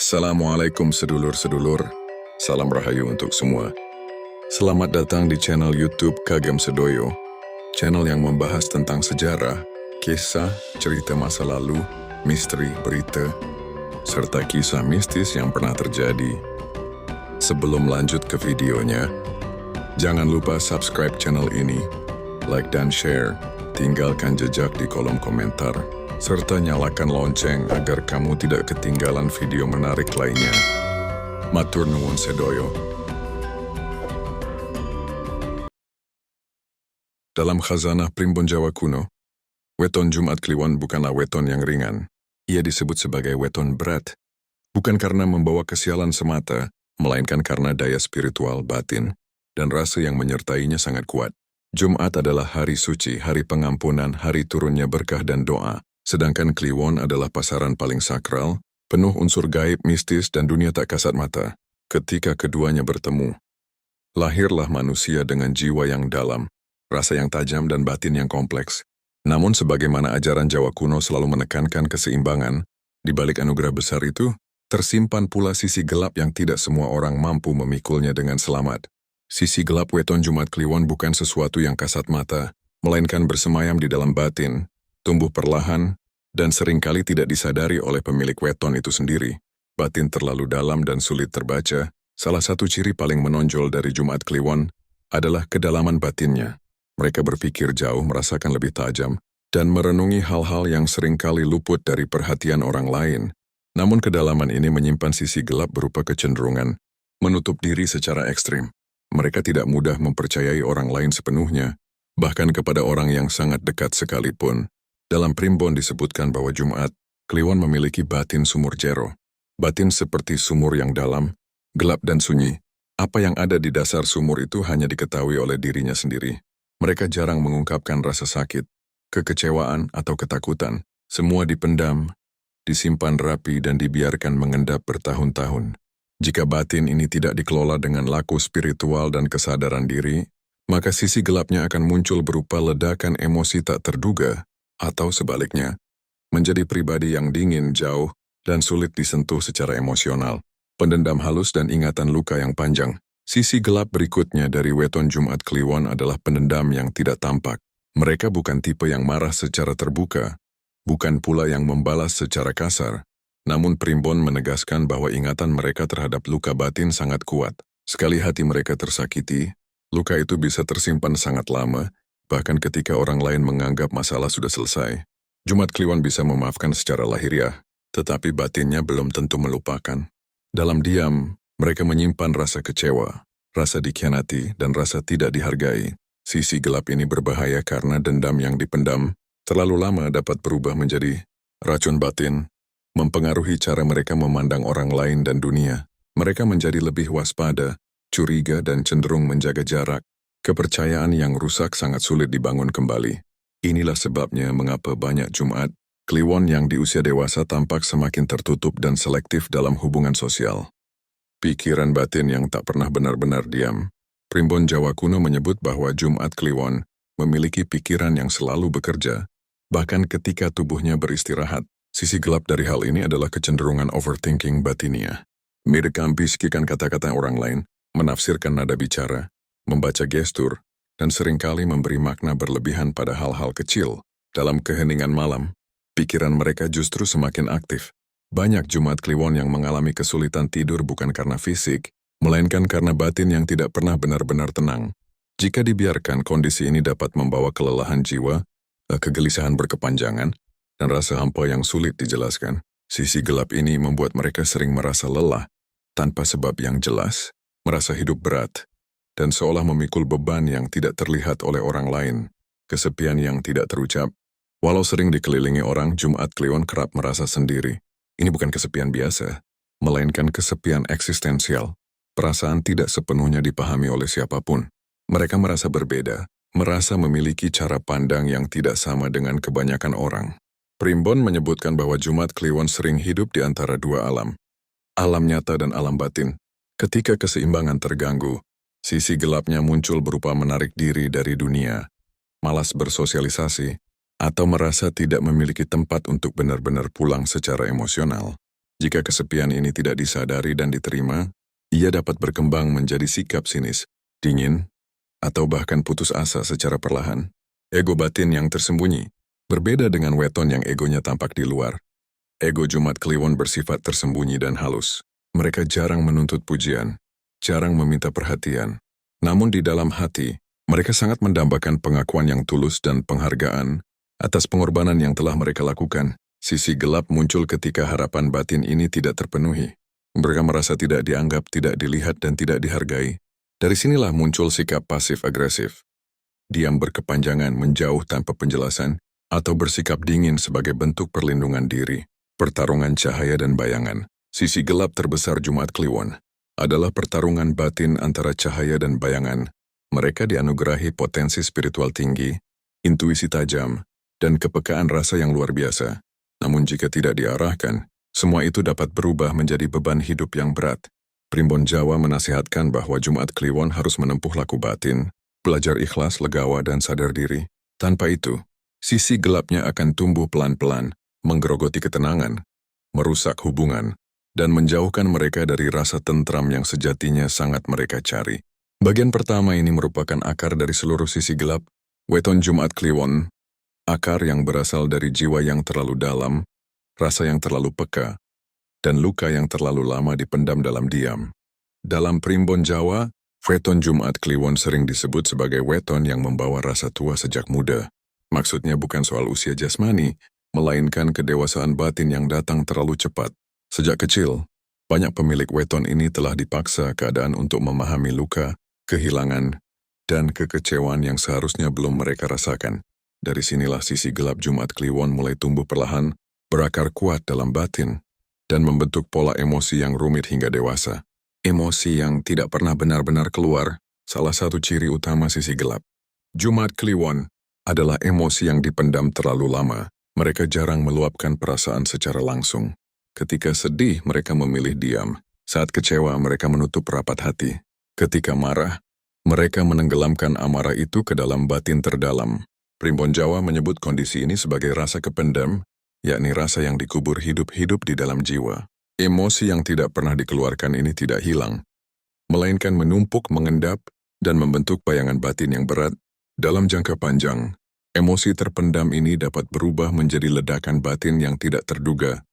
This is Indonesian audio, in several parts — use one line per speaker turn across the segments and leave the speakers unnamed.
Assalamualaikum sedulur-sedulur, salam rahayu untuk semua. Selamat datang di channel YouTube Kagem Sedoyo, channel yang membahas tentang sejarah, kisah, cerita masa lalu, misteri, berita, serta kisah mistis yang pernah terjadi. Sebelum lanjut ke videonya, jangan lupa subscribe channel ini, like dan share, tinggalkan jejak di kolom komentar, serta nyalakan lonceng agar kamu tidak ketinggalan video menarik lainnya. Matur nuwun sedoyo. Dalam khazanah primbon Jawa kuno, weton Jumat Kliwon bukanlah weton yang ringan. Ia disebut sebagai weton berat, bukan karena membawa kesialan semata, melainkan karena daya spiritual batin dan rasa yang menyertainya sangat kuat. Jumat adalah hari suci, hari pengampunan, hari turunnya berkah dan doa. Sedangkan Kliwon adalah pasaran paling sakral, penuh unsur gaib, mistis, dan dunia tak kasat mata. Ketika keduanya bertemu, lahirlah manusia dengan jiwa yang dalam, rasa yang tajam dan batin yang kompleks. Namun sebagaimana ajaran Jawa kuno selalu menekankan keseimbangan, di balik anugerah besar itu, tersimpan pula sisi gelap yang tidak semua orang mampu memikulnya dengan selamat. Sisi gelap weton Jumat Kliwon bukan sesuatu yang kasat mata, melainkan bersemayam di dalam batin, tumbuh perlahan, dan seringkali tidak disadari oleh pemilik weton itu sendiri. Batin terlalu dalam dan sulit terbaca. Salah satu ciri paling menonjol dari Jumat Kliwon adalah kedalaman batinnya. Mereka berpikir jauh, merasakan lebih tajam, dan merenungi hal-hal yang seringkali luput dari perhatian orang lain. Namun kedalaman ini menyimpan sisi gelap berupa kecenderungan menutup diri secara ekstrim. Mereka tidak mudah mempercayai orang lain sepenuhnya, bahkan kepada orang yang sangat dekat sekalipun. Dalam primbon disebutkan bahwa Jumat Kliwon memiliki batin sumur jero. Batin seperti sumur yang dalam, gelap dan sunyi. Apa yang ada di dasar sumur itu hanya diketahui oleh dirinya sendiri. Mereka jarang mengungkapkan rasa sakit, kekecewaan, atau ketakutan. Semua dipendam, disimpan rapi, dan dibiarkan mengendap bertahun-tahun. Jika batin ini tidak dikelola dengan laku spiritual dan kesadaran diri, maka sisi gelapnya akan muncul berupa ledakan emosi tak terduga, atau sebaliknya, menjadi pribadi yang dingin, jauh, dan sulit disentuh secara emosional, pendendam halus dan ingatan luka yang panjang. Sisi gelap berikutnya dari weton Jumat Kliwon adalah pendendam yang tidak tampak. Mereka bukan tipe yang marah secara terbuka, bukan pula yang membalas secara kasar, namun primbon menegaskan bahwa ingatan mereka terhadap luka batin sangat kuat. Sekali hati mereka tersakiti, luka itu bisa tersimpan sangat lama, bahkan ketika orang lain menganggap masalah sudah selesai. Jumat Kliwon bisa memaafkan secara lahiriah, tetapi batinnya belum tentu melupakan. Dalam diam, mereka menyimpan rasa kecewa, rasa dikhianati, dan rasa tidak dihargai. Sisi gelap ini berbahaya karena dendam yang dipendam terlalu lama dapat berubah menjadi racun batin, mempengaruhi cara mereka memandang orang lain dan dunia. Mereka menjadi lebih waspada, curiga, dan cenderung menjaga jarak. Kepercayaan yang rusak sangat sulit dibangun kembali. Inilah sebabnya mengapa banyak Jumat Kliwon yang di usia dewasa tampak semakin tertutup dan selektif dalam hubungan sosial. Pikiran batin yang tak pernah benar-benar diam. Primbon Jawa kuno menyebut bahwa Jumat Kliwon memiliki pikiran yang selalu bekerja, bahkan ketika tubuhnya beristirahat. Sisi gelap dari hal ini adalah kecenderungan overthinking batinia. Merekambiskan kata-kata orang lain, menafsirkan nada bicara, membaca gestur, dan seringkali memberi makna berlebihan pada hal-hal kecil. Dalam keheningan malam, pikiran mereka justru semakin aktif. Banyak Jumat Kliwon yang mengalami kesulitan tidur bukan karena fisik, melainkan karena batin yang tidak pernah benar-benar tenang. Jika dibiarkan, kondisi ini dapat membawa kelelahan jiwa, kegelisahan berkepanjangan, dan rasa hampa yang sulit dijelaskan. Sisi gelap ini membuat mereka sering merasa lelah, tanpa sebab yang jelas, merasa hidup berat, dan seolah memikul beban yang tidak terlihat oleh orang lain, kesepian yang tidak terucap. Walau sering dikelilingi orang, Jumat Kliwon kerap merasa sendiri. Ini bukan kesepian biasa, melainkan kesepian eksistensial. Perasaan tidak sepenuhnya dipahami oleh siapapun. Mereka merasa berbeda, merasa memiliki cara pandang yang tidak sama dengan kebanyakan orang. Primbon menyebutkan bahwa Jumat Kliwon sering hidup di antara dua alam, alam nyata dan alam batin. Ketika keseimbangan terganggu, sisi gelapnya muncul berupa menarik diri dari dunia, malas bersosialisasi, atau merasa tidak memiliki tempat untuk benar-benar pulang secara emosional. Jika kesepian ini tidak disadari dan diterima, ia dapat berkembang menjadi sikap sinis, dingin, atau bahkan putus asa secara perlahan. Ego batin yang tersembunyi berbeda dengan weton yang egonya tampak di luar. Ego Jumat Kliwon bersifat tersembunyi dan halus. Mereka jarang menuntut pujian, jarang meminta perhatian. Namun di dalam hati, mereka sangat mendambakan pengakuan yang tulus dan penghargaan atas pengorbanan yang telah mereka lakukan. Sisi gelap muncul ketika harapan batin ini tidak terpenuhi. Mereka merasa tidak dianggap, tidak dilihat, dan tidak dihargai. Dari sinilah muncul sikap pasif-agresif. Diam berkepanjangan, menjauh tanpa penjelasan, atau bersikap dingin sebagai bentuk perlindungan diri. Pertarungan cahaya dan bayangan. Sisi gelap terbesar Jumat Kliwon adalah pertarungan batin antara cahaya dan bayangan. Mereka dianugerahi potensi spiritual tinggi, intuisi tajam, dan kepekaan rasa yang luar biasa. Namun jika tidak diarahkan, semua itu dapat berubah menjadi beban hidup yang berat. Primbon Jawa menasihatkan bahwa Jumat Kliwon harus menempuh laku batin, belajar ikhlas, legawa, dan sadar diri. Tanpa itu, sisi gelapnya akan tumbuh pelan-pelan, menggerogoti ketenangan, merusak hubungan, dan menjauhkan mereka dari rasa tentram yang sejatinya sangat mereka cari. Bagian pertama ini merupakan akar dari seluruh sisi gelap, weton Jumat Kliwon, akar yang berasal dari jiwa yang terlalu dalam, rasa yang terlalu peka, dan luka yang terlalu lama dipendam dalam diam. Dalam Primbon Jawa, weton Jumat Kliwon sering disebut sebagai weton yang membawa rasa tua sejak muda. Maksudnya bukan soal usia jasmani, melainkan kedewasaan batin yang datang terlalu cepat. Sejak kecil, banyak pemilik weton ini telah dipaksa keadaan untuk memahami luka, kehilangan, dan kekecewaan yang seharusnya belum mereka rasakan. Dari sinilah sisi gelap Jumat Kliwon mulai tumbuh perlahan, berakar kuat dalam batin, dan membentuk pola emosi yang rumit hingga dewasa. Emosi yang tidak pernah benar-benar keluar, salah satu ciri utama sisi gelap. Jumat Kliwon adalah emosi yang dipendam terlalu lama. Mereka jarang meluapkan perasaan secara langsung. Ketika sedih, mereka memilih diam. Saat kecewa, mereka menutup rapat hati. Ketika marah, mereka menenggelamkan amarah itu ke dalam batin terdalam. Primbon Jawa menyebut kondisi ini sebagai rasa kependam, yakni rasa yang dikubur hidup-hidup di dalam jiwa. Emosi yang tidak pernah dikeluarkan ini tidak hilang, melainkan menumpuk, mengendap, dan membentuk bayangan batin yang berat. Dalam jangka panjang, emosi terpendam ini dapat berubah menjadi ledakan batin yang tidak terduga,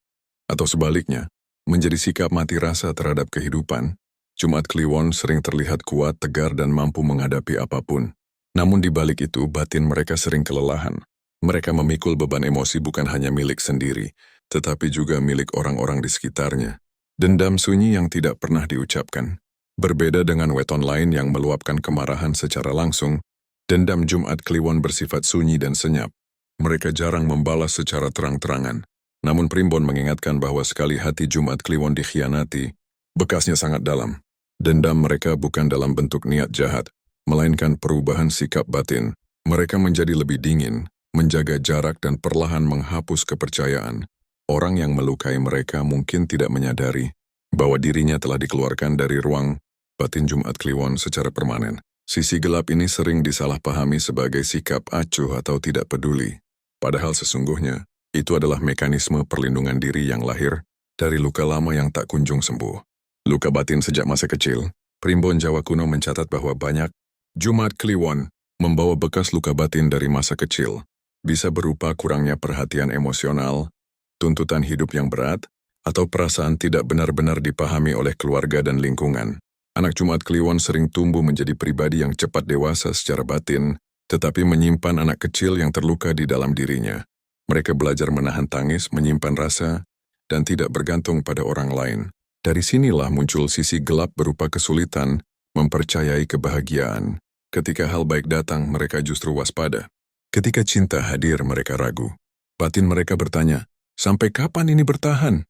atau sebaliknya, menjadi sikap mati rasa terhadap kehidupan. Jumat Kliwon sering terlihat kuat, tegar, dan mampu menghadapi apapun. Namun di balik itu, batin mereka sering kelelahan. Mereka memikul beban emosi bukan hanya milik sendiri, tetapi juga milik orang-orang di sekitarnya. Dendam sunyi yang tidak pernah diucapkan. Berbeda dengan weton lain yang meluapkan kemarahan secara langsung, dendam Jumat Kliwon bersifat sunyi dan senyap. Mereka jarang membalas secara terang-terangan. Namun Primbon mengingatkan bahwa sekali hati Jumat Kliwon dikhianati, bekasnya sangat dalam. Dendam mereka bukan dalam bentuk niat jahat, melainkan perubahan sikap batin. Mereka menjadi lebih dingin, menjaga jarak, dan perlahan menghapus kepercayaan. Orang yang melukai mereka mungkin tidak menyadari bahwa dirinya telah dikeluarkan dari ruang batin Jumat Kliwon secara permanen. Sisi gelap ini sering disalahpahami sebagai sikap acuh atau tidak peduli. Padahal sesungguhnya, itu adalah mekanisme perlindungan diri yang lahir dari luka lama yang tak kunjung sembuh. Luka batin sejak masa kecil. Primbon Jawa kuno mencatat bahwa banyak Jumat Kliwon membawa bekas luka batin dari masa kecil. Bisa berupa kurangnya perhatian emosional, tuntutan hidup yang berat, atau perasaan tidak benar-benar dipahami oleh keluarga dan lingkungan. Anak Jumat Kliwon sering tumbuh menjadi pribadi yang cepat dewasa secara batin, tetapi menyimpan anak kecil yang terluka di dalam dirinya. Mereka belajar menahan tangis, menyimpan rasa, dan tidak bergantung pada orang lain. Dari sinilah muncul sisi gelap berupa kesulitan mempercayai kebahagiaan. Ketika hal baik datang, mereka justru waspada. Ketika cinta hadir, mereka ragu. Batin mereka bertanya, sampai kapan ini bertahan?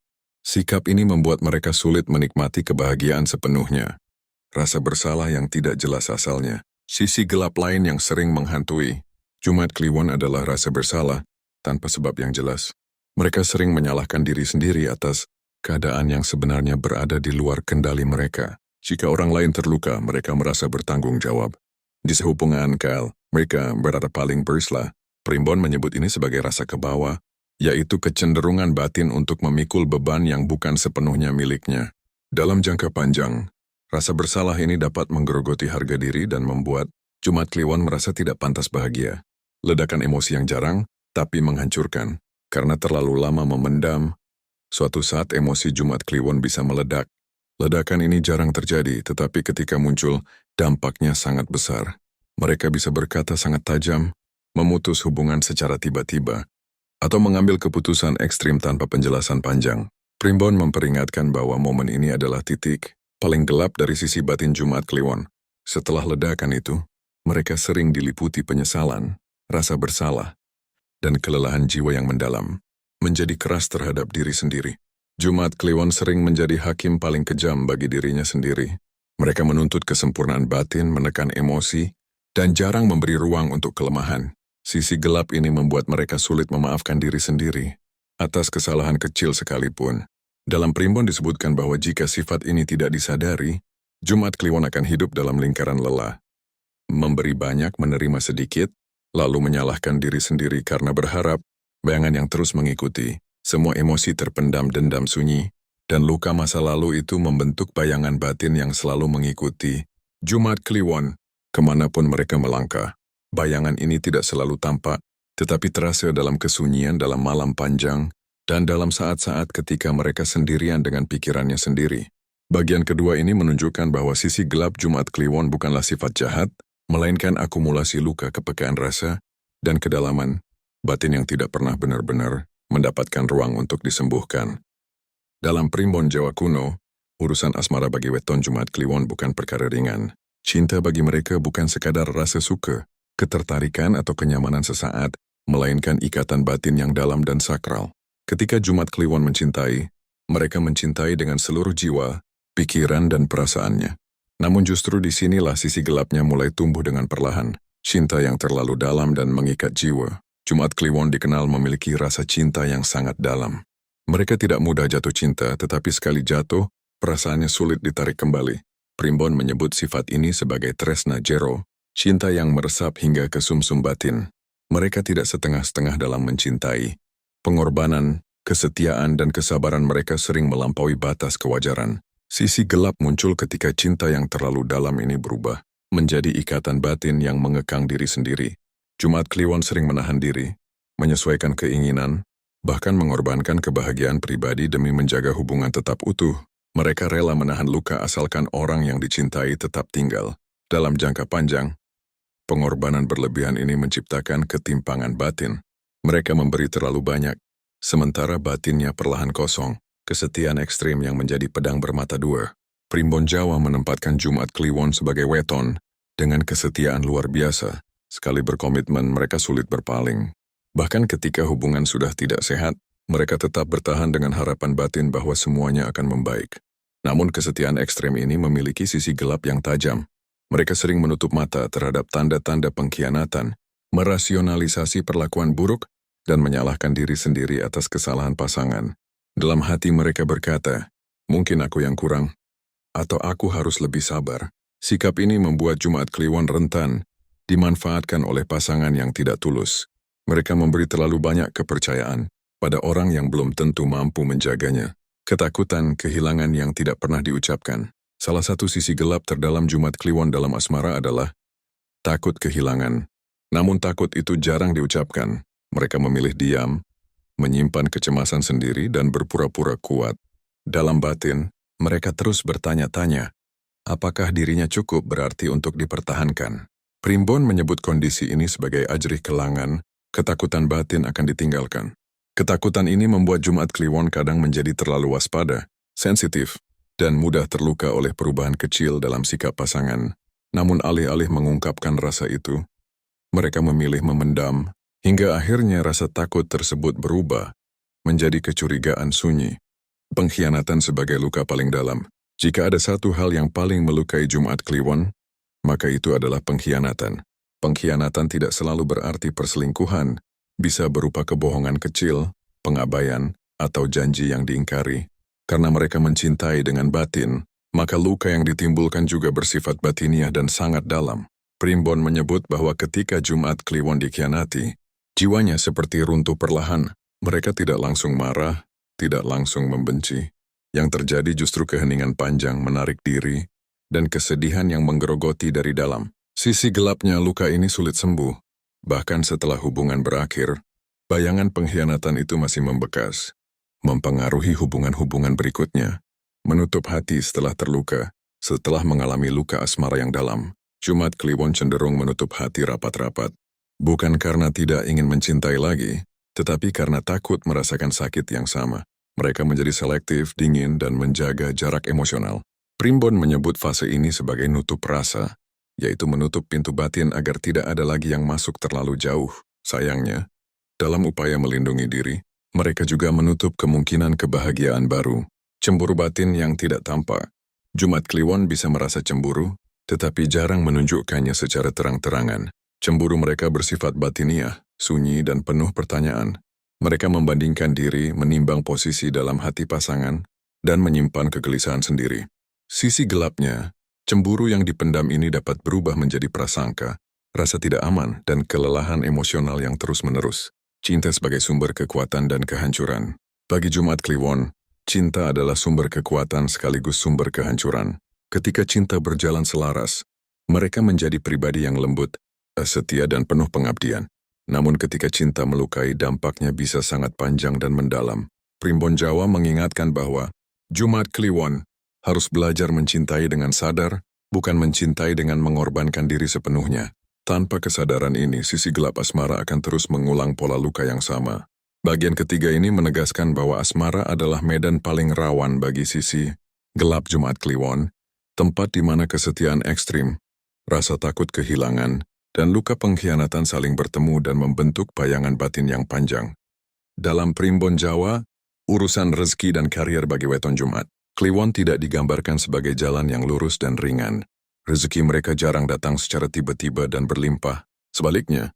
Sikap ini membuat mereka sulit menikmati kebahagiaan sepenuhnya. Rasa bersalah yang tidak jelas asalnya. Sisi gelap lain yang sering menghantui Jumat Kliwon adalah rasa bersalah tanpa sebab yang jelas. Mereka sering menyalahkan diri sendiri atas keadaan yang sebenarnya berada di luar kendali mereka. Jika orang lain terluka, mereka merasa bertanggung jawab. Di sehubungan mereka berada paling berslah. Primbon menyebut ini sebagai rasa kebawa yaitu kecenderungan batin untuk memikul beban yang bukan sepenuhnya miliknya. Dalam jangka panjang, rasa bersalah ini dapat menggerogoti harga diri dan membuat Jumat Kliwon merasa tidak pantas bahagia. Ledakan emosi yang jarang, tapi menghancurkan. Karena terlalu lama memendam, suatu saat emosi Jumat Kliwon bisa meledak. Ledakan ini jarang terjadi, tetapi ketika muncul, dampaknya sangat besar. Mereka bisa berkata sangat tajam, memutus hubungan secara tiba-tiba, atau mengambil keputusan ekstrim tanpa penjelasan panjang. Primbon memperingatkan bahwa momen ini adalah titik paling gelap dari sisi batin Jumat Kliwon. Setelah ledakan itu, mereka sering diliputi penyesalan, rasa bersalah, dan kelelahan jiwa yang mendalam, menjadi keras terhadap diri sendiri. Jumat Kliwon sering menjadi hakim paling kejam bagi dirinya sendiri. Mereka menuntut kesempurnaan batin, menekan emosi, dan jarang memberi ruang untuk kelemahan. Sisi gelap ini membuat mereka sulit memaafkan diri sendiri atas kesalahan kecil sekalipun. Dalam Primbon disebutkan bahwa jika sifat ini tidak disadari, Jumat Kliwon akan hidup dalam lingkaran lelah. Memberi banyak, menerima sedikit, lalu menyalahkan diri sendiri karena berharap bayangan yang terus mengikuti. Semua emosi terpendam dendam sunyi, dan luka masa lalu itu membentuk bayangan batin yang selalu mengikuti Jumat Kliwon kemanapun mereka melangkah. Bayangan ini tidak selalu tampak, tetapi terasa dalam kesunyian dalam malam panjang dan dalam saat-saat ketika mereka sendirian dengan pikirannya sendiri. Bagian kedua ini menunjukkan bahwa sisi gelap Jumat Kliwon bukanlah sifat jahat, melainkan akumulasi luka kepekaan rasa dan kedalaman batin yang tidak pernah benar-benar mendapatkan ruang untuk disembuhkan. Dalam Primbon Jawa kuno, urusan asmara bagi weton Jumat Kliwon bukan perkara ringan. Cinta bagi mereka bukan sekadar rasa suka, ketertarikan atau kenyamanan sesaat, melainkan ikatan batin yang dalam dan sakral. Ketika Jumat Kliwon mencintai, mereka mencintai dengan seluruh jiwa, pikiran dan perasaannya. Namun justru disinilah sisi gelapnya mulai tumbuh dengan perlahan. Cinta yang terlalu dalam dan mengikat jiwa. Jumat Kliwon dikenal memiliki rasa cinta yang sangat dalam. Mereka tidak mudah jatuh cinta, tetapi sekali jatuh, perasaannya sulit ditarik kembali. Primbon menyebut sifat ini sebagai tresna jero, cinta yang meresap hingga ke sumsum batin. Mereka tidak setengah-setengah dalam mencintai. Pengorbanan, kesetiaan, dan kesabaran mereka sering melampaui batas kewajaran. Sisi gelap muncul ketika cinta yang terlalu dalam ini berubah menjadi ikatan batin yang mengekang diri sendiri. Jumat Kliwon sering menahan diri, menyesuaikan keinginan, bahkan mengorbankan kebahagiaan pribadi demi menjaga hubungan tetap utuh. Mereka rela menahan luka asalkan orang yang dicintai tetap tinggal. Dalam jangka panjang, pengorbanan berlebihan ini menciptakan ketimpangan batin. Mereka memberi terlalu banyak, sementara batinnya perlahan kosong. Kesetiaan ekstrim yang menjadi pedang bermata dua. Primbon Jawa menempatkan Jumat Kliwon sebagai weton dengan kesetiaan luar biasa. Sekali berkomitmen, mereka sulit berpaling. Bahkan ketika hubungan sudah tidak sehat, mereka tetap bertahan dengan harapan batin bahwa semuanya akan membaik. Namun kesetiaan ekstrem ini memiliki sisi gelap yang tajam. Mereka sering menutup mata terhadap tanda-tanda pengkhianatan, merasionalisasi perlakuan buruk, dan menyalahkan diri sendiri atas kesalahan pasangan. Dalam hati mereka berkata, mungkin aku yang kurang, atau aku harus lebih sabar. Sikap ini membuat Jumat Kliwon rentan, dimanfaatkan oleh pasangan yang tidak tulus. Mereka memberi terlalu banyak kepercayaan pada orang yang belum tentu mampu menjaganya. Ketakutan, kehilangan yang tidak pernah diucapkan. Salah satu sisi gelap terdalam Jumat Kliwon dalam asmara adalah takut kehilangan. Namun takut itu jarang diucapkan. Mereka memilih diam, menyimpan kecemasan sendiri dan berpura-pura kuat. Dalam batin, mereka terus bertanya-tanya, apakah dirinya cukup berarti untuk dipertahankan? Primbon menyebut kondisi ini sebagai ajrih kelangan, ketakutan batin akan ditinggalkan. Ketakutan ini membuat Jumat Kliwon kadang menjadi terlalu waspada, sensitif, dan mudah terluka oleh perubahan kecil dalam sikap pasangan. Namun alih-alih mengungkapkan rasa itu, mereka memilih memendam, hingga akhirnya rasa takut tersebut berubah menjadi kecurigaan sunyi. Pengkhianatan sebagai luka paling dalam. Jika ada satu hal yang paling melukai Jumat Kliwon, maka itu adalah pengkhianatan. Pengkhianatan tidak selalu berarti perselingkuhan, bisa berupa kebohongan kecil, pengabaian, atau janji yang diingkari. Karena mereka mencintai dengan batin, maka luka yang ditimbulkan juga bersifat batiniah dan sangat dalam. Primbon menyebut bahwa ketika Jumat Kliwon dikhianati, jiwanya seperti runtuh perlahan, Mereka tidak langsung marah, tidak langsung membenci. Yang terjadi justru keheningan panjang menarik diri, dan kesedihan yang menggerogoti dari dalam. Sisi gelapnya luka ini sulit sembuh. Bahkan setelah hubungan berakhir, bayangan pengkhianatan itu masih membekas, mempengaruhi hubungan-hubungan berikutnya. Menutup hati setelah terluka, setelah mengalami luka asmara yang dalam, Jumat Kliwon cenderung menutup hati rapat-rapat. Bukan karena tidak ingin mencintai lagi, tetapi karena takut merasakan sakit yang sama. Mereka menjadi selektif, dingin, dan menjaga jarak emosional. Primbon menyebut fase ini sebagai nutup rasa, yaitu menutup pintu batin agar tidak ada lagi yang masuk terlalu jauh. Sayangnya, dalam upaya melindungi diri, mereka juga menutup kemungkinan kebahagiaan baru. Cemburu batin yang tidak tampak. Jumat Kliwon bisa merasa cemburu, tetapi jarang menunjukkannya secara terang-terangan. Cemburu mereka bersifat batiniah, sunyi dan penuh pertanyaan. Mereka membandingkan diri, menimbang posisi dalam hati pasangan, dan menyimpan kegelisahan sendiri. Sisi gelapnya, cemburu yang dipendam ini dapat berubah menjadi prasangka, rasa tidak aman, dan kelelahan emosional yang terus-menerus. Cinta sebagai sumber kekuatan dan kehancuran. Bagi Jumat Kliwon, cinta adalah sumber kekuatan sekaligus sumber kehancuran. Ketika cinta berjalan selaras, mereka menjadi pribadi yang lembut, setia dan penuh pengabdian. Namun ketika cinta melukai, dampaknya bisa sangat panjang dan mendalam. Primbon Jawa mengingatkan bahwa Jumat Kliwon harus belajar mencintai dengan sadar, bukan mencintai dengan mengorbankan diri sepenuhnya. Tanpa kesadaran ini, sisi gelap asmara akan terus mengulang pola luka yang sama. Bagian ketiga ini menegaskan bahwa asmara adalah medan paling rawan bagi sisi gelap Jumat Kliwon, tempat di mana kesetiaan ekstrim, rasa takut kehilangan, dan luka pengkhianatan saling bertemu dan membentuk bayangan batin yang panjang. Dalam Primbon Jawa, urusan rezeki dan karier bagi weton Jumat Kliwon tidak digambarkan sebagai jalan yang lurus dan ringan. Rezeki mereka jarang datang secara tiba-tiba dan berlimpah. Sebaliknya,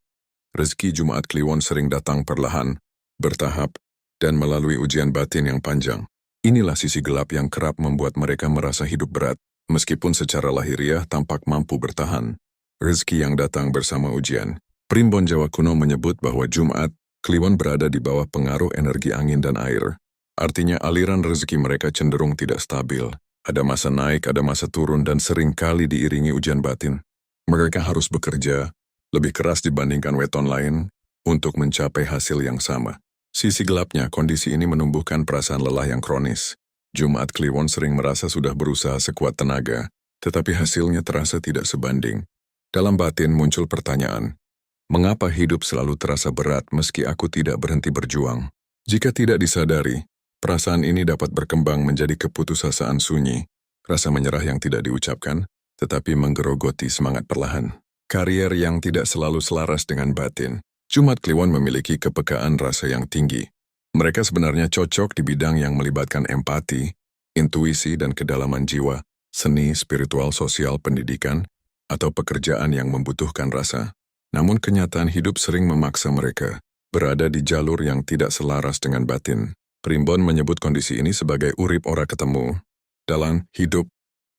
rezeki Jumat Kliwon sering datang perlahan, bertahap, dan melalui ujian batin yang panjang. Inilah sisi gelap yang kerap membuat mereka merasa hidup berat, meskipun secara lahiriah tampak mampu bertahan. Rezeki yang datang bersama ujian. Primbon Jawa kuno menyebut bahwa Jumat Kliwon berada di bawah pengaruh energi angin dan air. Artinya aliran rezeki mereka cenderung tidak stabil. Ada masa naik, ada masa turun, dan sering kali diiringi ujian batin. Mereka harus bekerja lebih keras dibandingkan weton lain untuk mencapai hasil yang sama. Sisi gelapnya, kondisi ini menumbuhkan perasaan lelah yang kronis. Jumat Kliwon sering merasa sudah berusaha sekuat tenaga, tetapi hasilnya terasa tidak sebanding. Dalam batin muncul pertanyaan, mengapa hidup selalu terasa berat meski aku tidak berhenti berjuang? Jika tidak disadari, perasaan ini dapat berkembang menjadi keputusasaan sunyi, rasa menyerah yang tidak diucapkan, tetapi menggerogoti semangat perlahan. Karier yang tidak selalu selaras dengan batin. Jumat Kliwon memiliki kepekaan rasa yang tinggi. Mereka sebenarnya cocok di bidang yang melibatkan empati, intuisi dan kedalaman jiwa, seni, spiritual, sosial, pendidikan, atau pekerjaan yang membutuhkan rasa. Namun kenyataan hidup sering memaksa mereka berada di jalur yang tidak selaras dengan batin. Primbon menyebut kondisi ini sebagai urip ora ketemu. Dalam hidup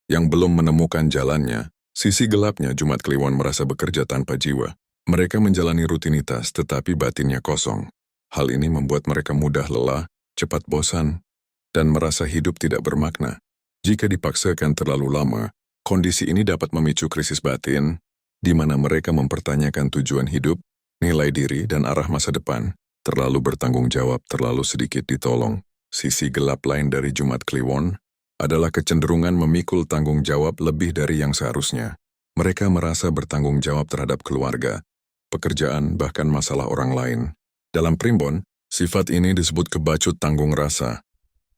yang belum menemukan jalannya, sisi gelapnya Jumat Kliwon merasa bekerja tanpa jiwa. Mereka menjalani rutinitas tetapi batinnya kosong. Hal ini membuat mereka mudah lelah, cepat bosan, dan merasa hidup tidak bermakna. Jika dipaksakan terlalu lama, kondisi ini dapat memicu krisis batin, di mana mereka mempertanyakan tujuan hidup, nilai diri, dan arah masa depan. Terlalu bertanggung jawab, terlalu sedikit ditolong. Sisi gelap lain dari Jumat Kliwon adalah kecenderungan memikul tanggung jawab lebih dari yang seharusnya. Mereka merasa bertanggung jawab terhadap keluarga, pekerjaan, bahkan masalah orang lain. Dalam Primbon, sifat ini disebut kebacut tanggung rasa.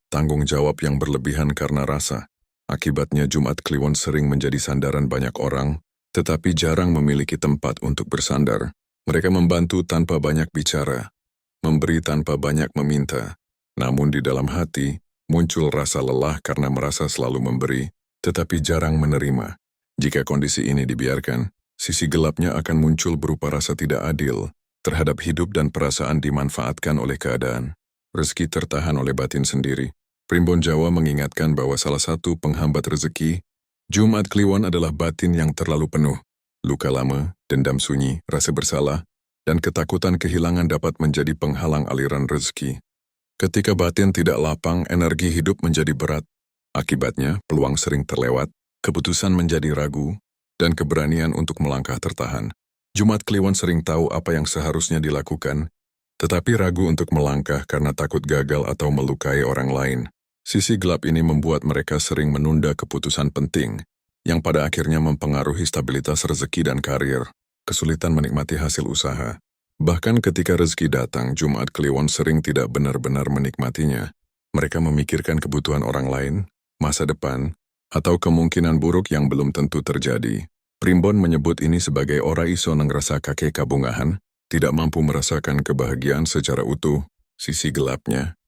Tanggung jawab yang berlebihan karena rasa. Akibatnya Jumat Kliwon sering menjadi sandaran banyak orang, tetapi jarang memiliki tempat untuk bersandar. Mereka membantu tanpa banyak bicara, memberi tanpa banyak meminta. Namun di dalam hati, muncul rasa lelah karena merasa selalu memberi, tetapi jarang menerima. Jika kondisi ini dibiarkan, sisi gelapnya akan muncul berupa rasa tidak adil terhadap hidup dan perasaan dimanfaatkan oleh keadaan. Rezeki tertahan oleh batin sendiri. Primbon Jawa mengingatkan bahwa salah satu penghambat rezeki, Jumat Kliwon adalah batin yang terlalu penuh. Luka lama, dendam sunyi, rasa bersalah, dan ketakutan kehilangan dapat menjadi penghalang aliran rezeki. Ketika batin tidak lapang, energi hidup menjadi berat. Akibatnya, peluang sering terlewat, keputusan menjadi ragu, dan keberanian untuk melangkah tertahan. Jumat Kliwon sering tahu apa yang seharusnya dilakukan, tetapi ragu untuk melangkah karena takut gagal atau melukai orang lain. Sisi gelap ini membuat mereka sering menunda keputusan penting, yang pada akhirnya mempengaruhi stabilitas rezeki dan karir, kesulitan menikmati hasil usaha. Bahkan ketika rezeki datang, Jumat Kliwon sering tidak benar-benar menikmatinya. Mereka memikirkan kebutuhan orang lain, masa depan, atau kemungkinan buruk yang belum tentu terjadi. Primbon menyebut ini sebagai ora iso nengrasa kake kabungahan, tidak mampu merasakan kebahagiaan secara utuh. Sisi gelapnya,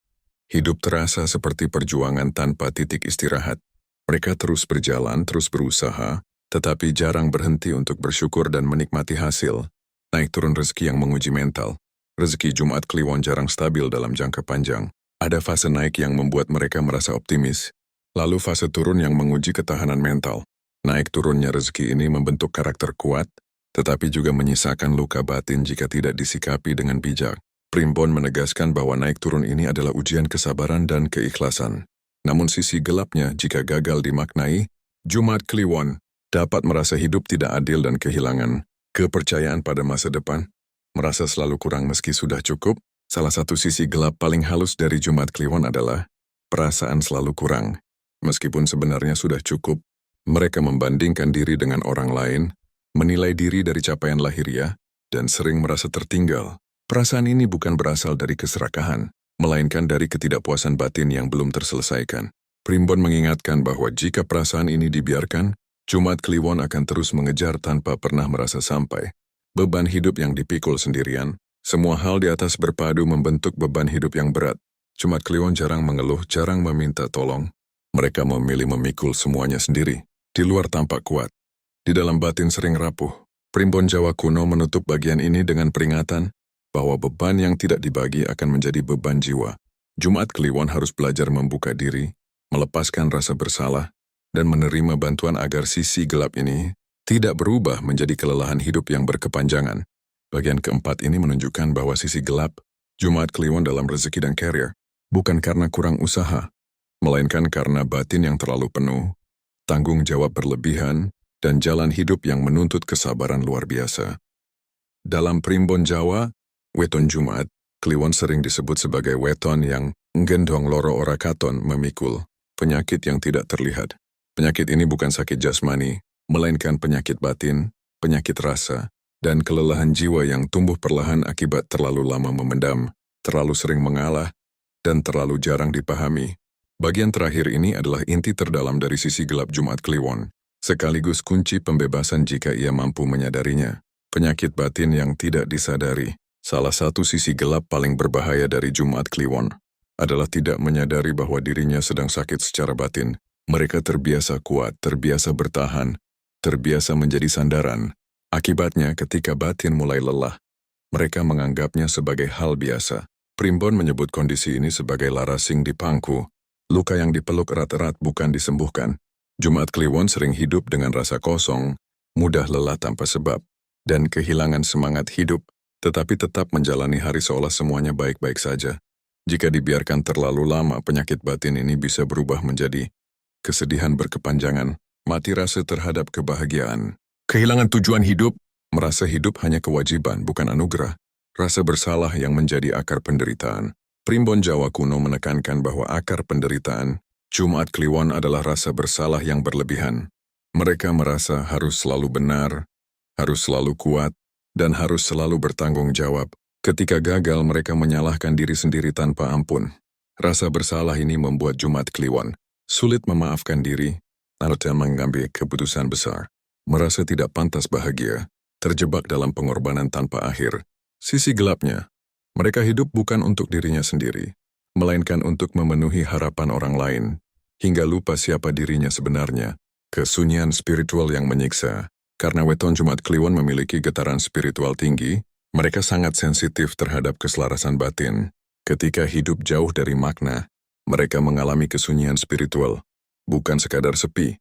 hidup terasa seperti perjuangan tanpa titik istirahat. Mereka terus berjalan, terus berusaha, tetapi jarang berhenti untuk bersyukur dan menikmati hasil. Naik turun rezeki yang menguji mental. Rezeki Jumat Kliwon jarang stabil dalam jangka panjang. Ada fase naik yang membuat mereka merasa optimis, lalu fase turun yang menguji ketahanan mental. Naik turunnya rezeki ini membentuk karakter kuat, tetapi juga menyisakan luka batin jika tidak disikapi dengan bijak. Primbon menegaskan bahwa naik turun ini adalah ujian kesabaran dan keikhlasan. Namun sisi gelapnya, jika gagal dimaknai, Jumat Kliwon dapat merasa hidup tidak adil dan kehilangan kepercayaan pada masa depan, merasa selalu kurang meski sudah cukup. Salah satu sisi gelap paling halus dari Jumat Kliwon adalah perasaan selalu kurang. Meskipun sebenarnya sudah cukup, mereka membandingkan diri dengan orang lain, menilai diri dari capaian lahiriah, dan sering merasa tertinggal. Perasaan ini bukan berasal dari keserakahan, melainkan dari ketidakpuasan batin yang belum terselesaikan. Primbon mengingatkan bahwa jika perasaan ini dibiarkan, Jumat Kliwon akan terus mengejar tanpa pernah merasa sampai. Beban hidup yang dipikul sendirian, semua hal di atas berpadu membentuk beban hidup yang berat. Jumat Kliwon jarang mengeluh, jarang meminta tolong. Mereka memilih memikul semuanya sendiri. Di luar tampak kuat, di dalam batin sering rapuh. Primbon Jawa kuno menutup bagian ini dengan peringatan bahwa beban yang tidak dibagi akan menjadi beban jiwa. Jumat Kliwon harus belajar membuka diri, melepaskan rasa bersalah, dan menerima bantuan agar sisi gelap ini tidak berubah menjadi kelelahan hidup yang berkepanjangan. Bagian keempat ini menunjukkan bahwa sisi gelap Jumat Kliwon dalam rezeki dan karir bukan karena kurang usaha, melainkan karena batin yang terlalu penuh, tanggung jawab berlebihan, dan jalan hidup yang menuntut kesabaran luar biasa. Dalam Primbon Jawa, weton Jumat Kliwon sering disebut sebagai weton yang nggendong loro ora katon memikul, penyakit yang tidak terlihat. Penyakit ini bukan sakit jasmani, melainkan penyakit batin, penyakit rasa, dan kelelahan jiwa yang tumbuh perlahan akibat terlalu lama memendam, terlalu sering mengalah, dan terlalu jarang dipahami. Bagian terakhir ini adalah inti terdalam dari sisi gelap Jumat Kliwon, sekaligus kunci pembebasan jika ia mampu menyadarinya. Penyakit batin yang tidak disadari. Salah satu sisi gelap paling berbahaya dari Jumat Kliwon adalah tidak menyadari bahwa dirinya sedang sakit secara batin. Mereka terbiasa kuat, terbiasa bertahan, terbiasa menjadi sandaran. Akibatnya ketika batin mulai lelah, mereka menganggapnya sebagai hal biasa. Primbon menyebut kondisi ini sebagai larasing di pangku. Luka yang dipeluk erat-erat bukan disembuhkan. Jumat Kliwon sering hidup dengan rasa kosong, mudah lelah tanpa sebab, dan kehilangan semangat hidup, tetapi tetap menjalani hari seolah semuanya baik-baik saja. Jika dibiarkan terlalu lama, penyakit batin ini bisa berubah menjadi kesedihan berkepanjangan, mati rasa terhadap kebahagiaan. Kehilangan tujuan hidup, merasa hidup hanya kewajiban, bukan anugerah. Rasa bersalah yang menjadi akar penderitaan. Primbon Jawa kuno menekankan bahwa akar penderitaan Jumat Kliwon adalah rasa bersalah yang berlebihan. Mereka merasa harus selalu benar, harus selalu kuat, dan harus selalu bertanggung jawab. Ketika gagal, mereka menyalahkan diri sendiri tanpa ampun. Rasa bersalah ini membuat Jumat Kliwon sulit memaafkan diri, atau mengambil keputusan besar. Merasa tidak pantas bahagia, terjebak dalam pengorbanan tanpa akhir. Sisi gelapnya, mereka hidup bukan untuk dirinya sendiri, melainkan untuk memenuhi harapan orang lain, hingga lupa siapa dirinya sebenarnya. Kesunyian spiritual yang menyiksa. Karena weton Jumat Kliwon memiliki getaran spiritual tinggi, mereka sangat sensitif terhadap keselarasan batin. Ketika hidup jauh dari makna, mereka mengalami kesunyian spiritual, bukan sekadar sepi,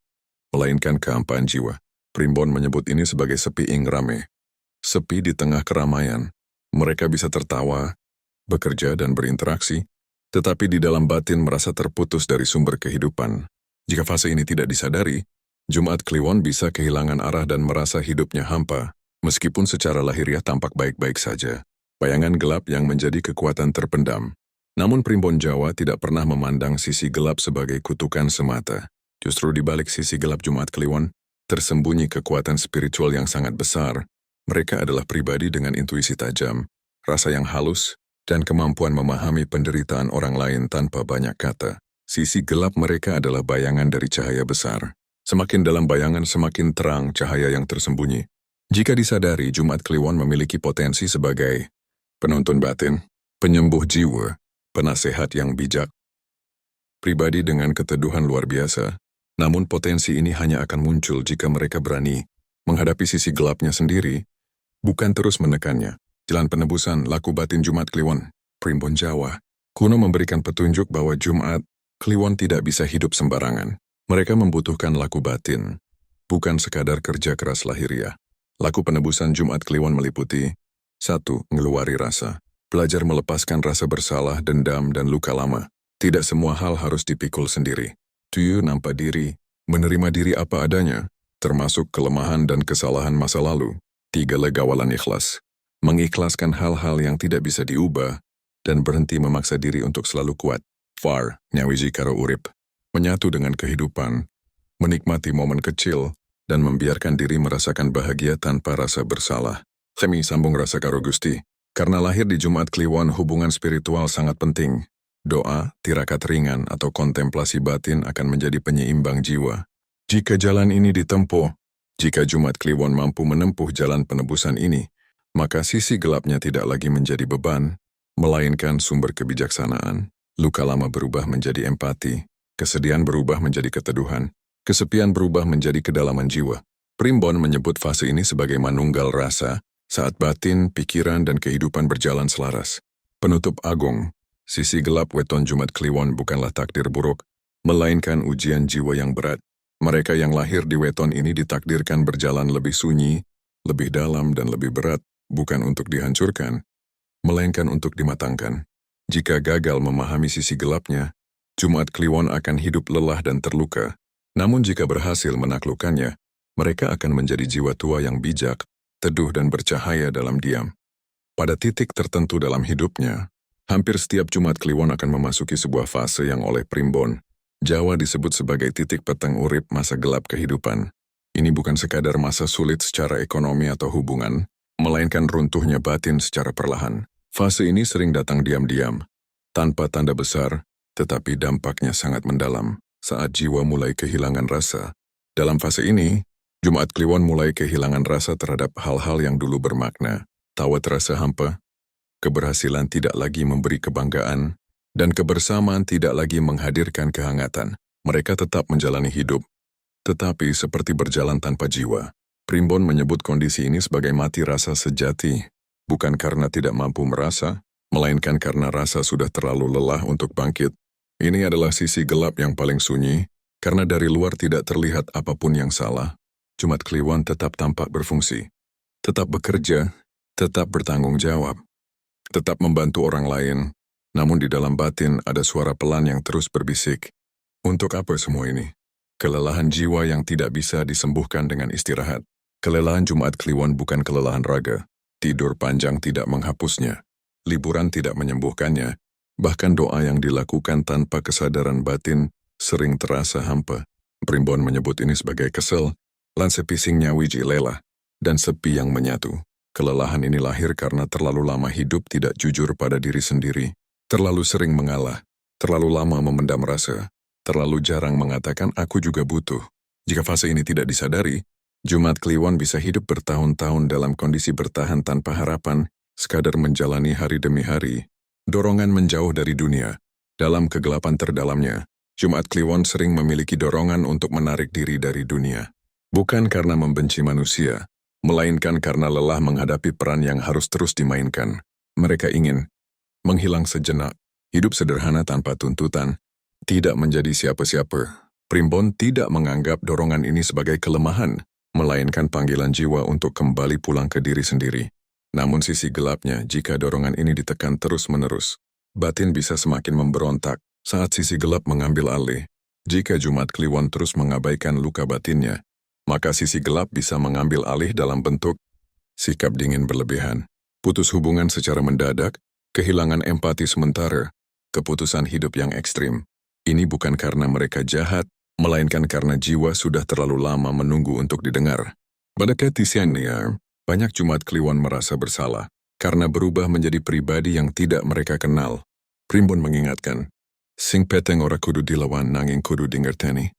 melainkan kehampaan jiwa. Primbon menyebut ini sebagai sepi ing rame. Sepi di tengah keramaian, Mereka bisa tertawa, bekerja dan berinteraksi, tetapi di dalam batin merasa terputus dari sumber kehidupan. Jika fase ini tidak disadari, Jumat Kliwon bisa kehilangan arah dan merasa hidupnya hampa, meskipun secara lahiriah tampak baik-baik saja. Bayangan gelap yang menjadi kekuatan terpendam. Namun primbon Jawa tidak pernah memandang sisi gelap sebagai kutukan semata. Justru di balik sisi gelap Jumat Kliwon, tersembunyi kekuatan spiritual yang sangat besar. Mereka adalah pribadi dengan intuisi tajam, rasa yang halus, dan kemampuan memahami penderitaan orang lain tanpa banyak kata. Sisi gelap mereka adalah bayangan dari cahaya besar. Semakin dalam bayangan, semakin terang cahaya yang tersembunyi. Jika disadari, Jumat Kliwon memiliki potensi sebagai penuntun batin, penyembuh jiwa, penasehat yang bijak, pribadi dengan keteduhan luar biasa. Namun potensi ini hanya akan muncul jika mereka berani menghadapi sisi gelapnya sendiri, bukan terus menekannya. Jalan penebusan laku batin Jumat Kliwon, primbon Jawa, kuno memberikan petunjuk bahwa Jumat Kliwon tidak bisa hidup sembarangan. Mereka membutuhkan laku batin, bukan sekadar kerja keras lahiriah. Laku penebusan Jumat Kliwon meliputi 1. Mengeluari rasa. Belajar melepaskan rasa bersalah, dendam, dan luka lama. Tidak semua hal harus dipikul sendiri. 2. Nampak diri. Menerima diri apa adanya, termasuk kelemahan dan kesalahan masa lalu. 3. Legawalan ikhlas. Mengikhlaskan hal-hal yang tidak bisa diubah, dan berhenti memaksa diri untuk selalu kuat. 4. Nyawiji karo urip. Menyatu dengan kehidupan, menikmati momen kecil, dan membiarkan diri merasakan bahagia tanpa rasa bersalah. Kami sambung rasa karo Gusti. Karena lahir di Jumat Kliwon, hubungan spiritual sangat penting. Doa, tirakat ringan, atau kontemplasi batin akan menjadi penyeimbang jiwa. Jika jalan ini ditempuh, jika Jumat Kliwon mampu menempuh jalan penebusan ini, maka sisi gelapnya tidak lagi menjadi beban, melainkan sumber kebijaksanaan. Luka lama berubah menjadi empati, kesedihan berubah menjadi keteduhan, kesepian berubah menjadi kedalaman jiwa. Primbon menyebut fase ini sebagai manunggal rasa, saat batin, pikiran, dan kehidupan berjalan selaras. Penutup agung, sisi gelap weton Jumat Kliwon bukanlah takdir buruk, melainkan ujian jiwa yang berat. Mereka yang lahir di weton ini ditakdirkan berjalan lebih sunyi, lebih dalam, dan lebih berat, bukan untuk dihancurkan, melainkan untuk dimatangkan. Jika gagal memahami sisi gelapnya, Jumat Kliwon akan hidup lelah dan terluka. Namun jika berhasil menaklukkannya, mereka akan menjadi jiwa tua yang bijak, teduh dan bercahaya dalam diam. Pada titik tertentu dalam hidupnya, hampir setiap Jumat Kliwon akan memasuki sebuah fase yang oleh primbon Jawa disebut sebagai titik petang urip, masa gelap kehidupan. Ini bukan sekadar masa sulit secara ekonomi atau hubungan, melainkan runtuhnya batin secara perlahan. Fase ini sering datang diam-diam, tanpa tanda besar, tetapi dampaknya sangat mendalam saat jiwa mulai kehilangan rasa. Dalam fase ini, Jumat Kliwon mulai kehilangan rasa terhadap hal-hal yang dulu bermakna. Tawa terasa hampa, keberhasilan tidak lagi memberi kebanggaan, dan kebersamaan tidak lagi menghadirkan kehangatan. Mereka tetap menjalani hidup, tetapi seperti berjalan tanpa jiwa. Primbon menyebut kondisi ini sebagai mati rasa sejati, bukan karena tidak mampu merasa, melainkan karena rasa sudah terlalu lelah untuk bangkit. Ini adalah sisi gelap yang paling sunyi, karena dari luar tidak terlihat apapun yang salah. Jumat Kliwon tetap tampak berfungsi, tetap bekerja, tetap bertanggung jawab, tetap membantu orang lain, namun di dalam batin ada suara pelan yang terus berbisik. Untuk apa semua ini? Kelelahan jiwa yang tidak bisa disembuhkan dengan istirahat. Kelelahan Jumat Kliwon bukan kelelahan raga. Tidur panjang tidak menghapusnya. Liburan tidak menyembuhkannya. Bahkan doa yang dilakukan tanpa kesadaran batin sering terasa hampa. Primbon menyebut ini sebagai kesel, lansepising nyawiji lelah, dan sepi yang menyatu. Kelelahan ini lahir karena terlalu lama hidup tidak jujur pada diri sendiri, terlalu sering mengalah, terlalu lama memendam rasa, terlalu jarang mengatakan aku juga butuh. Jika fase ini tidak disadari, Jumat Kliwon bisa hidup bertahun-tahun dalam kondisi bertahan tanpa harapan, sekadar menjalani hari demi hari. Dorongan menjauh dari dunia. Dalam kegelapan terdalamnya, Jumat Kliwon sering memiliki dorongan untuk menarik diri dari dunia. Bukan karena membenci manusia, melainkan karena lelah menghadapi peran yang harus terus dimainkan. Mereka ingin menghilang sejenak, hidup sederhana tanpa tuntutan, tidak menjadi siapa-siapa. Primbon tidak menganggap dorongan ini sebagai kelemahan, melainkan panggilan jiwa untuk kembali pulang ke diri sendiri. Namun sisi gelapnya, jika dorongan ini ditekan terus-menerus, batin bisa semakin memberontak saat sisi gelap mengambil alih. Jika Jumat Kliwon terus mengabaikan luka batinnya, maka sisi gelap bisa mengambil alih dalam bentuk sikap dingin berlebihan, putus hubungan secara mendadak, kehilangan empati sementara, keputusan hidup yang ekstrim. Ini bukan karena mereka jahat, melainkan karena jiwa sudah terlalu lama menunggu untuk didengar. Pada ketisnya, banyak Jumat Kliwon merasa bersalah karena berubah menjadi pribadi yang tidak mereka kenal. Primbon mengingatkan, sing peteng ora kudu dilawan nanging kudu dingerteni.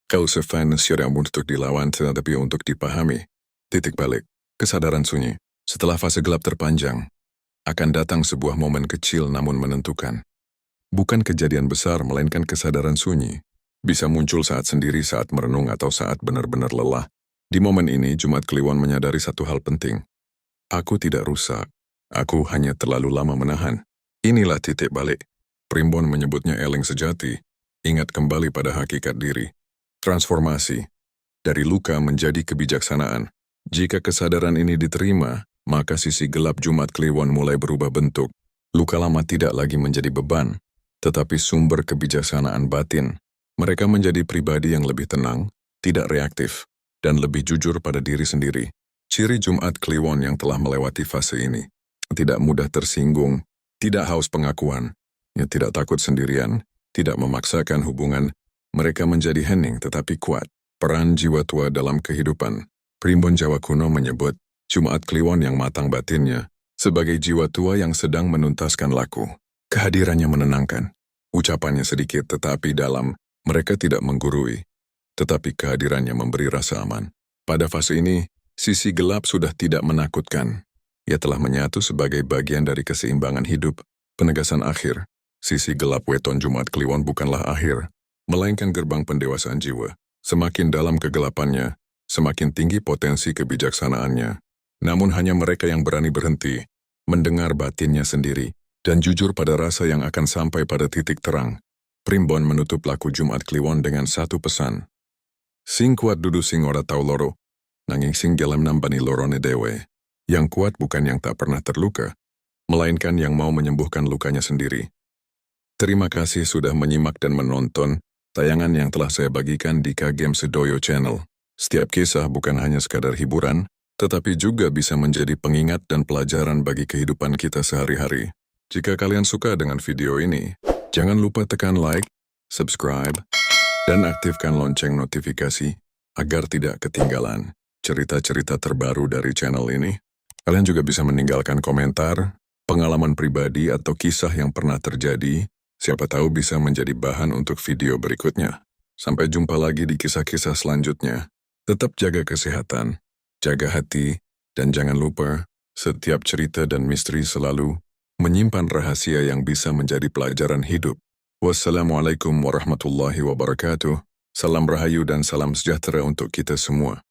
Kau sefan siapa untuk dilawan tetapi untuk dipahami. Titik balik, kesadaran sunyi. Setelah fase gelap terpanjang, akan datang sebuah momen kecil namun menentukan. Bukan kejadian besar melainkan kesadaran sunyi. Bisa muncul saat sendiri, saat merenung, atau saat benar-benar lelah. Di momen ini, Jumat Kliwon menyadari satu hal penting. Aku tidak rusak. Aku hanya terlalu lama menahan. Inilah titik balik. Primbon menyebutnya eling sejati. Ingat kembali pada hakikat diri. Transformasi. Dari luka menjadi kebijaksanaan. Jika kesadaran ini diterima, maka sisi gelap Jumat Kliwon mulai berubah bentuk. Luka lama tidak lagi menjadi beban, tetapi sumber kebijaksanaan batin. Mereka menjadi pribadi yang lebih tenang, tidak reaktif, dan lebih jujur pada diri sendiri. Ciri Jumat Kliwon yang telah melewati fase ini. Tidak mudah tersinggung, tidak haus pengakuan, tidak takut sendirian, tidak memaksakan hubungan. Mereka menjadi hening tetapi kuat. Peran jiwa tua dalam kehidupan. Primbon Jawa kuno menyebut Jumat Kliwon yang matang batinnya sebagai jiwa tua yang sedang menuntaskan laku. Kehadirannya menenangkan. Ucapannya sedikit tetapi dalam. Mereka tidak menggurui, tetapi kehadirannya memberi rasa aman. Pada fase ini, sisi gelap sudah tidak menakutkan. Ia telah menyatu sebagai bagian dari keseimbangan hidup, penegasan akhir. Sisi gelap weton Jumat Kliwon bukanlah akhir, melainkan gerbang pendewasaan jiwa. Semakin dalam kegelapannya, semakin tinggi potensi kebijaksanaannya. Namun hanya mereka yang berani berhenti, mendengar batinnya sendiri, dan jujur pada rasa yang akan sampai pada titik terang. Primbon menutup laku Jumat Kliwon dengan satu pesan. Sing kuat dudu sing ora tau loro, nanging sing gelem nambani lorone dewe. Yang kuat bukan yang tak pernah terluka, melainkan yang mau menyembuhkan lukanya sendiri. Terima kasih sudah menyimak dan menonton tayangan yang telah saya bagikan di Kagem Sedoyo Channel. Setiap kisah bukan hanya sekadar hiburan, tetapi juga bisa menjadi pengingat dan pelajaran bagi kehidupan kita sehari-hari. Jika kalian suka dengan video ini, jangan lupa tekan like, subscribe, dan aktifkan lonceng notifikasi agar tidak ketinggalan cerita-cerita terbaru dari channel ini. Kalian juga bisa meninggalkan komentar, pengalaman pribadi atau kisah yang pernah terjadi, siapa tahu bisa menjadi bahan untuk video berikutnya. Sampai jumpa lagi di kisah-kisah selanjutnya. Tetap jaga kesehatan, jaga hati, dan jangan lupa, setiap cerita dan misteri selalu menyimpan rahasia yang bisa menjadi pelajaran hidup. Wassalamualaikum warahmatullahi wabarakatuh. Salam rahayu dan salam sejahtera untuk kita semua.